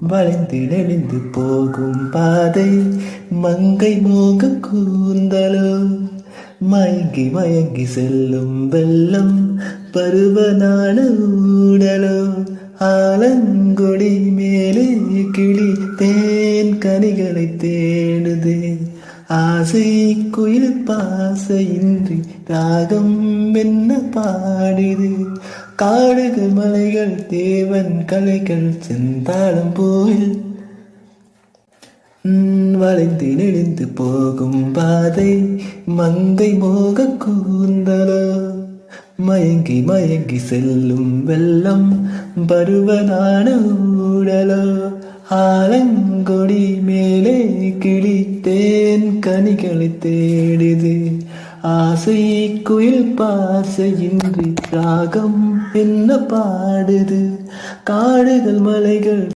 வளைந்து நெளிந்து போகும் பாதை மங்கை மோக கூந்தலோ மயங்கி மயங்கி செல்லும் வெள்ளம் பருவனான ஊடலோ ஆலங்கொடி மேலே கிளி தேன் கனிகளை தேடுதே ஆசை குயில் பாசையின்றி ராகம் என்ன பாடுது காடுகள் மலைகள் தேவன் கலைகள் செந்தாளம் போயில் வளைந்து நெளிந்து போகும் பாதை மங்கை மோக கூந்தலோ மயங்கி மயங்கி செல்லும் வெள்ளம் பருவனான ஊடலோ ஆலங்கொடி மேலே கிளி தேன் கனிகளை தேடுது ஆசை குயில் பாசையின்றி ராகம் என்ன பாடுது காடுகள் மலைகள்